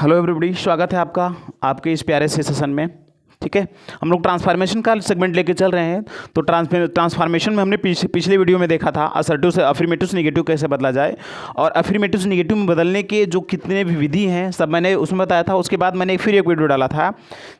Hello everybody, स्वागत है आपका आपके इस प्यारे से सेशन में। ठीक है, हम लोग ट्रांसफॉर्मेशन का सेगमेंट लेके चल रहे हैं। तो ट्रांसफॉर्मेशन में हमने पिछले वीडियो में देखा था असर्टिव से अफर्मेटिव से नेगेटिव कैसे बदला जाए, और अफर्मेटिव से नेगेटिव में बदलने के जो कितने भी विधि हैं सब मैंने उसमें बताया था। उसके बाद मैंने फिर एक वीडियो डाला था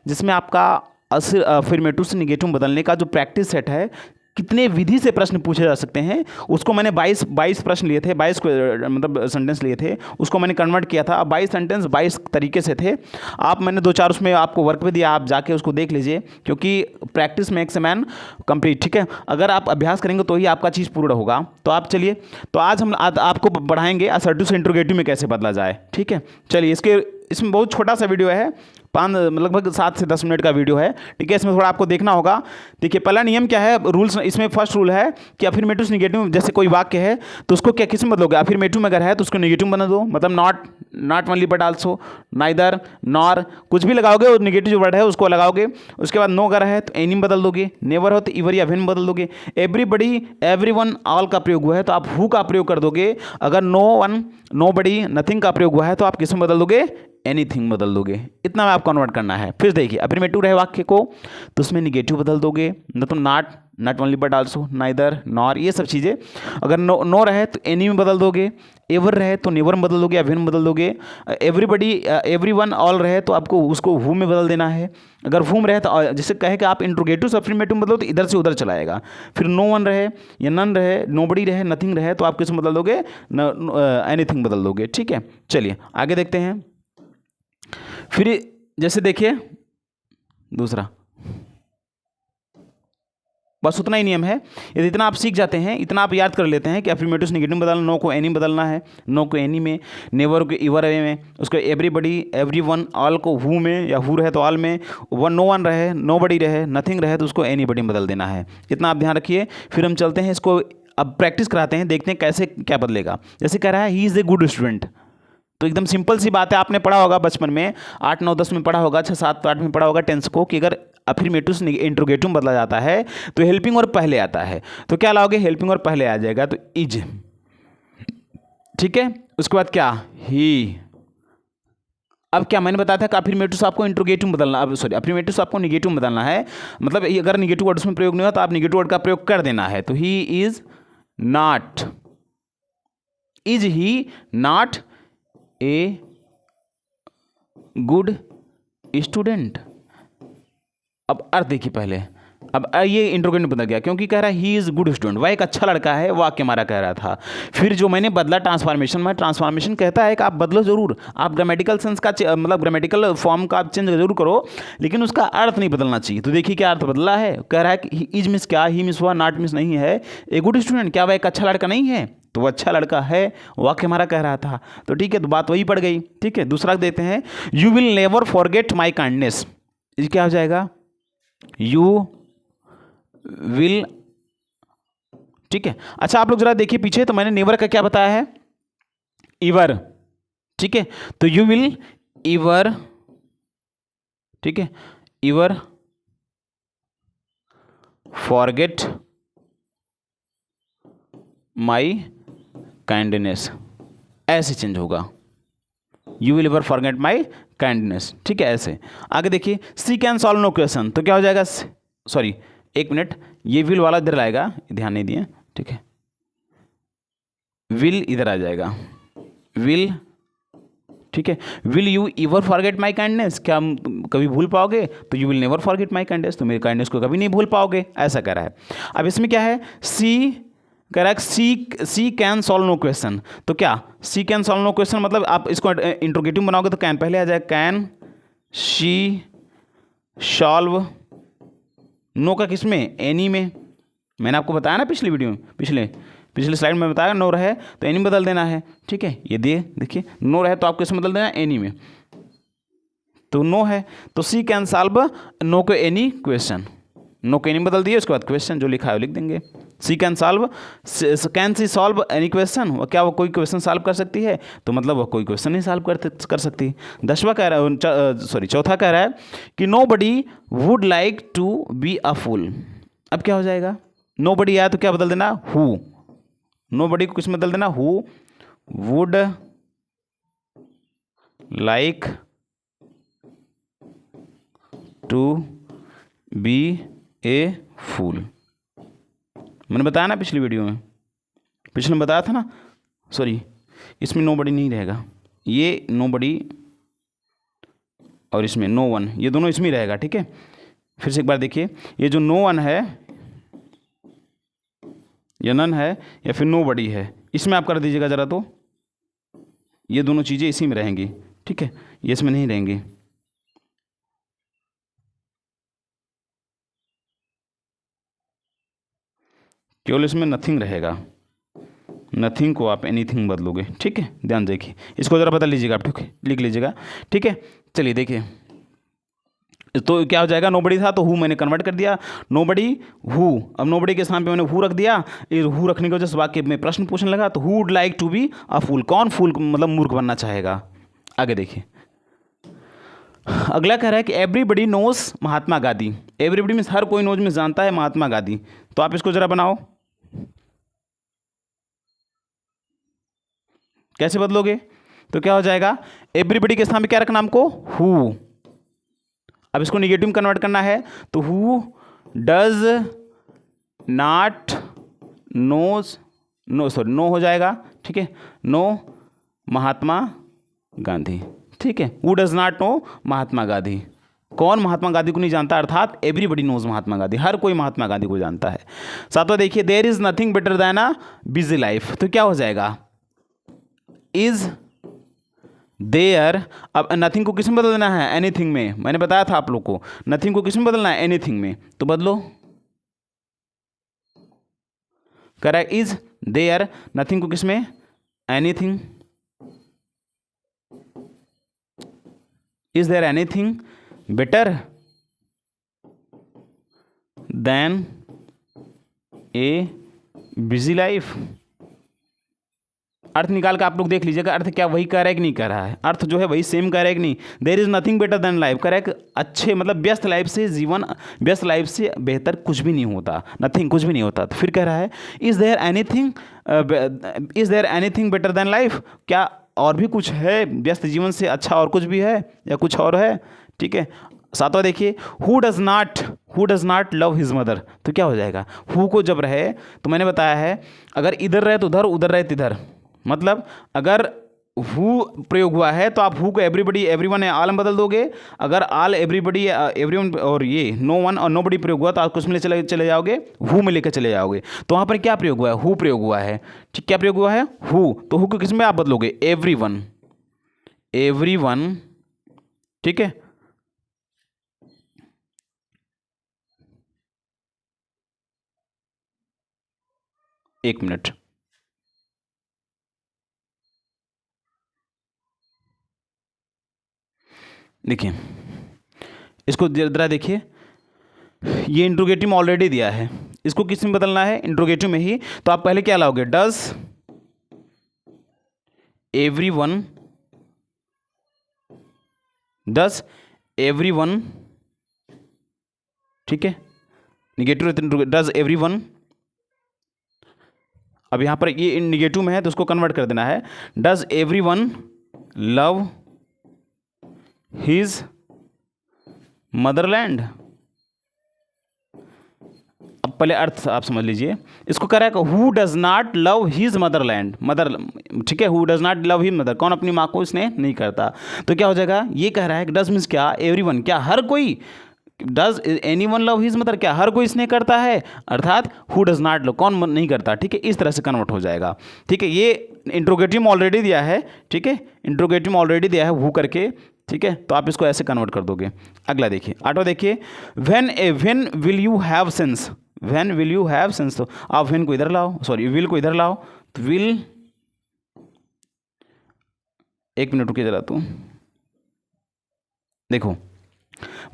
जिसमें आपका अफर्मेटिव से नेगेटिव में बदलने का जो प्रैक्टिस सेट है, कितने विधि से प्रश्न पूछे जा सकते हैं, उसको मैंने 22 प्रश्न लिए थे, 22 मतलब सेंटेंस लिए थे, उसको मैंने कन्वर्ट किया था। अब 22 सेंटेंस 22 तरीके से थे। आप मैंने 2-4 उसमें आपको वर्क भी दिया, आप जाके उसको देख लीजिए, क्योंकि practice makes a man complete. ठीक है, अगर आप अभ्यास करेंगे तो ही आपका चीज़ पूर्ण होगा। तो आप चलिए, तो आज हम आपको बढ़ाएंगे असर्टिव से इंट्रोगेटिव में कैसे बदला जाए। ठीक है, चलिए इसमें बहुत छोटा सा वीडियो है, लगभग 7 से 10 मिनट का वीडियो है। ठीक है, इसमें थोड़ा आपको देखना होगा। देखिए, पहला नियम क्या है, रूल्स इसमें फर्स्ट रूल है कि अफर्मेटिव नेगेटिव में जैसे कोई वाक्य है तो उसको क्या किस में बदलोगे। अफर्मेटिव में अगर है तो उसको नेगेटिव बना दो, मतलब not only but also, neither, nor, कुछ भी लगाओगे और नेगेटिव जो वर्ड है उसको लगाओगे। उसके बाद नो अगर है तो एनी में बदल दोगे, नेवर हो तो इवर या व्हेन में बदल दोगे, एवरीबडी, एवरीवन, ऑल का प्रयोग हुआ है तो आप हु का प्रयोग कर दोगे। अगर नो वन, नोबडी, नथिंग का प्रयोग हुआ है तो आप किस में बदल दोगे, एनीथिंग बदल दोगे। इतना में आप कन्वर्ट करना है। फिर देखिए, अफर्मेटिव रहे वाक्य को तो उसमें निगेटिव बदल दोगे, न तो not only but also, neither, nor, ये सब चीज़ें। अगर नो रहे तो एनी में बदल दोगे, एवर रहे तो नेवर में बदल दोगे या व्हेन में बदल दोगे, एवरीबडी, एवरीवन, ऑल रहे तो आपको उसको हु में बदल देना है। अगर हुम रहे तो जैसे कहे कि आप इंट्रोगेटिव से अफर्मेटिव में बदलो तो इधर से उधर चलाएगा। फिर नो वन रहे या नन रहे, नोबडी रहे, नथिंग रहे तो आप किस में बदल दोगे, एनीथिंग बदल दोगे। ठीक है, चलिए आगे देखते हैं। फिर जैसे देखिए दूसरा, बस उतना ही नियम है। यदि इतना आप सीख जाते हैं, इतना आप याद कर लेते हैं कि अफर्मेटिव से नेगेटिव में बदलना, नो को एनी में बदलना है, नो को एनी में, नेवर को इवर में, उसको एवरीबडी, एवरीवन, ऑल को हु में या हु रहे तो ऑल में, नो वन रहे, नोबडी रहे, नथिंग रहे तो उसको एनीबडी में बदल देना है। इतना आप ध्यान रखिए। फिर हम चलते हैं, इसको अब प्रैक्टिस कराते हैं, देखते हैं कैसे क्या बदलेगा। जैसे कह रहा है he is a good student, तो एकदम सिंपल सी बात है, आपने पढ़ा होगा बचपन में, 8, 9, 10 में पढ़ा होगा, 6, 7, 8 में पढ़ा होगा टेंस को, कि अगर अफर्मेटिव से इंट्रोगेटिव में बदला जाता है तो हेल्पिंग और पहले आता है। तो क्या लाओगे, हेल्पिंग और पहले आ जाएगा तो इज। ठीक है, उसके बाद क्या, ही। अब क्या मैंने बताया था कि अफर्मेटिव से आपको इंट्रोगेटिव में बदलना, अब सॉरी अफर्मेटिव से आपको निगेटिव में बदलना है। मतलब अगर निगेटिव वर्ड उसमें प्रयोग नहीं हुआ तो आप निगेटिव वर्ड का प्रयोग कर देना है। तो he is not, is he not a good student. अब अर्थ देखिए पहले, अब ये इंट्रोगेटिव बदल गया क्योंकि कह रहा है ही इज गुड स्टूडेंट, वह एक अच्छा लड़का है, वाक्य हमारा कह रहा था। फिर जो मैंने बदला ट्रांसफॉर्मेशन में, ट्रांसफॉर्मेशन कहता है कि आप बदलो जरूर, आप ग्रामेटिकल सेंस का मतलब ग्रामेटिकल फॉर्म का आप चेंज जरूर करो, लेकिन उसका अर्थ नहीं बदलना चाहिए। तो देखिए क्या अर्थ बदला है, कह रहा है कि इज मिस क्या, ही मिस हुआ, नॉट मिस नहीं है, ए गुड स्टूडेंट, क्या वह एक अच्छा लड़का नहीं है, तो वो अच्छा लड़का है, वाक्य हमारा कह रहा था। तो ठीक है, तो बात वही पड़ गई। ठीक है, दूसरा देते हैं, you will never forget my kindness. ये क्या हो जाएगा, यू विल। ठीक है, अच्छा आप लोग जरा देखिए पीछे, तो मैंने नेवर का क्या बताया है, इवर। ठीक है, तो यू विल इवर, ठीक है, इवर फॉरगेट माई काइंडनेस, ऐसे चेंज होगा, you will ever forget my kindness. ठीक है, ऐसे। आगे देखिए, सी कैन सॉल्व नो क्वेश्चन, तो क्या हो जाएगा, सॉरी एक मिनट, ये विल वाला इधर आएगा, ध्यान नहीं दिए। ठीक है, विल इधर आ जाएगा, विल। ठीक है, will you ever forget my kindness, क्या हम कभी भूल पाओगे, तो you will never forget my kindness, तो मेरी काइंडनेस को कभी नहीं भूल पाओगे, ऐसा कह रहा है। अब इसमें क्या है, सी कह रहा है सी कैन सॉल्व नो क्वेश्चन, तो क्या सी कैन सॉल्व नो क्वेश्चन, मतलब आप इसको इंट्रोगेटिव बनाओगे तो कैन पहले आ जाएगा, कैन शी सॉल्व, नो का किस में, एनी में। मैंने आपको बताया ना पिछली वीडियो में, पिछले स्लाइड में बताया, नो रहे तो एनी में बदल देना है। ठीक है, ये देखिए नो रहे तो आपको किस में बदल देना है, एनी में। तो नो है तो सी कैन सॉल्व नो को एनी क्वेश्चन, नो को एनी बदल दिए, उसके बाद क्वेश्चन जो लिखा है वो लिख देंगे। She can solve, can she solve any question, क्या वो कोई क्वेश्चन सॉल्व कर सकती है, तो मतलब वो कोई क्वेश्चन नहीं सॉल्व कर सकती। चौथा कह रहा है कि nobody would like to be a fool. अब क्या हो जाएगा, नो बडी आया तो क्या बदल देना, हु, नो बडी को किस में बदल देना, who would like to be a fool. मैंने बताया ना पिछली वीडियो में, पिछले में बताया था ना, सॉरी इसमें नोबडी नहीं रहेगा, ये नोबडी और इसमें नो वन, ये दोनों इसमें ही रहेगा। ठीक है, फिर से एक बार देखिए, ये जो नो वन है या नन है या फिर नो बडी है, इसमें आप कर दीजिएगा ज़रा, तो ये दोनों चीज़ें इसी में रहेंगी। ठीक है, ये इसमें नहीं रहेंगी। केवल इसमें नथिंग रहेगा, नथिंग को आप एनीथिंग बदलोगे। ठीक है, ध्यान देखिए, इसको ज़रा बदल लीजिएगा आप, ठीक है, लिख लीजिएगा। ठीक है, चलिए देखिए, तो क्या हो जाएगा, नोबडी था तो हु मैंने कन्वर्ट कर दिया, नोबडी हु। अब नोबडी के स्थान पे मैंने हु रख दिया, ये हु रखने की वजह से वाक्य में प्रश्न पूछने लगा, तो who would like to be a fool, कौन फूल मतलब मूर्ख बनना चाहेगा। आगे देखिए, अगला कह रहा है कि everybody knows Mahatma Gandhi. Everybody में हर कोई नोज में जानता है महात्मा गांधी, तो आप इसको जरा बनाओ, कैसे बदलोगे, तो क्या हो जाएगा, एवरीबडी के स्थान पे क्या रखना हमको, हु। अब इसको निगेटिव में कन्वर्ट करना है, तो who does not knows, no sorry know हो जाएगा। ठीक है, नो महात्मा गांधी। ठीक है, who does not know Mahatma Gandhi, कौन महात्मा गांधी को नहीं जानता, अर्थात एवरीबडी नोज महात्मा गांधी, हर कोई महात्मा गांधी को जानता है। सातवां देखिए, there is nothing better than a busy life, तो क्या हो जाएगा, इज देयर। अब नथिंग को किस में बदलना है, एनीथिंग में, मैंने बताया था आप लोग को, नथिंग को किस में बदलना है, एनीथिंग में, तो बदलो, करेक्ट, इज देयर, नथिंग को किस में, anything, is there anything better than a busy life. अर्थ निकाल कर आप लोग देख लीजिएगा, अर्थ क्या वही कह रहा है कि नहीं कह रहा है, अर्थ जो है वही सेम कह रहा है कि नहीं। There is nothing better than life, कह रहा है कि अच्छे मतलब व्यस्त लाइफ से जीवन, व्यस्त लाइफ से बेहतर कुछ भी नहीं होता, नथिंग कुछ भी नहीं होता। तो फिर कह रहा है, is there anything better than life, क्या और भी कुछ है व्यस्त जीवन से अच्छा, और कुछ भी है या कुछ और है। ठीक है, सातवां देखिए, who does not love his mother, तो क्या हो जाएगा, हु को जब रहे, तो मैंने बताया है अगर इधर रहे तो उधर, उधर रहे तो इधर, मतलब अगर हु प्रयोग हुआ है तो आप हु को एवरीबडी, एवरीवन या ऑल में बदल दोगे। अगर ऑल, एवरीबडी, एवरीवन और ये नो वन और नोबडी प्रयोग हुआ तो आप उसमें चले जाओगे, हु में लेकर चले जाओगे। तो वहाँ पर क्या प्रयोग हुआ है, हु प्रयोग हुआ है। ठीक, क्या प्रयोग हुआ है, हु, तो हु को किस में आप बदलोगे, एवरीवन, एवरीवन। ठीक है, एक मिनट, देखिए इसको जरा देखिए, ये इंट्रोगेटिव में ऑलरेडी दिया है, इसको किस में बदलना है, इंट्रोगेटिव में ही। तो आप पहले क्या लाओगे, डज एवरीवन, डज एवरीवन। ठीक है, निगेटिव डज एवरीवन। अब यहां पर ये निगेटिव में है तो उसको कन्वर्ट कर देना है, does everyone love his Motherland. अब पहले अर्थ आप समझ लीजिए, इसको कह रहा है who does not love his Motherland, mother. ठीक है, who does not love his mother, कौन अपनी माँ को इसने नहीं करता। तो क्या हो जाएगा, ये कह रहा है कि डज मीन्स क्या, एवरीवन, क्या हर कोई, does anyone love his mother, क्या हर कोई स्नेह करता है, अर्थात हु डज नॉट लव, कौन नहीं करता। ठीक है, इस तरह से कन्वर्ट हो जाएगा। ठीक है, ये इंट्रोगेटिव में ऑलरेडी दिया है। ठीक है, इंट्रोगेटिव में ऑलरेडी दिया है हु करके। ठीक है, तो आप इसको ऐसे कन्वर्ट कर दोगे। अगला देखिए, आठवां देखिए, when will you have sense, when will you have sense, तो आप व्हेन को इधर लाओ, सॉरी विल को इधर लाओ, तो विल, एक मिनट रुकिए जरा, तो देखो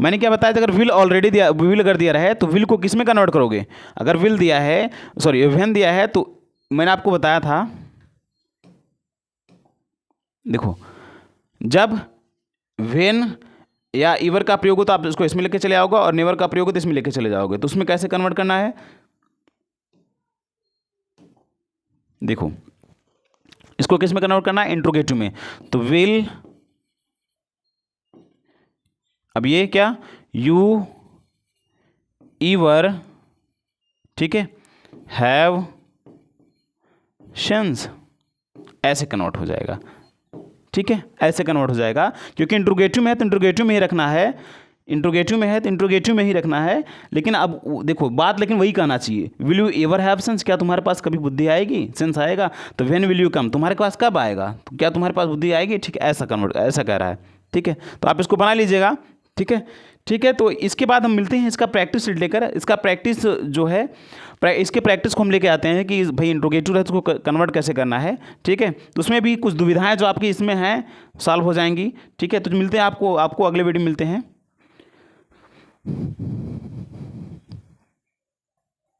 मैंने क्या बताया था, अगर विल ऑलरेडी दिया, विल अगर दिया रहे तो विल को किस में कन्वर्ट करोगे, अगर विल दिया है, सॉरी व्हेन दिया है, तो मैंने आपको बताया था, देखो जब व्हेन या इवर का प्रयोग हो तो आप इसको इसमें लेके चले आओगे, और नेवर का प्रयोग हो तो इसमें लेके चले जाओगे। तो उसमें कैसे कन्वर्ट करना है, देखो इसको किस में कन्वर्ट करना है, इंट्रोगेटिव में। तो विल, अब ये क्या, यू ईवर, ठीक है, हैव शंस, ऐसे कन्वर्ट हो जाएगा। ठीक है, ऐसे कन्वर्ट हो जाएगा, क्योंकि इंट्रोगेटिव में है तो इंट्रोगेटिव में ही रखना है, इंट्रोगेटिव में है तो इंट्रोगेटिव में ही रखना है। लेकिन अब देखो बात, लेकिन वही कहना चाहिए, will you ever have sense, क्या तुम्हारे पास कभी बुद्धि आएगी, सेंस आएगा। तो व्हेन विल यू कम, तुम्हारे पास कब आएगा, तो क्या तुम्हारे पास बुद्धि आएगी। ठीक है, ऐसा कन्वर्ट, ऐसा कह रहा है। ठीक है, तो आप इसको बना लीजिएगा। ठीक है, ठीक है। तो इसके बाद हम मिलते हैं इसका प्रैक्टिस लेकर। इसका प्रैक्टिस जो है, इसके प्रैक्टिस को हम लेके आते हैं कि भाई इंट्रोगेटिव है तो उसको कन्वर्ट कैसे करना है। ठीक है, तो उसमें भी कुछ दुविधाएं जो आपकी इसमें हैं सॉल्व हो जाएंगी। ठीक है, तो मिलते हैं आपको अगले वीडियो में मिलते हैं।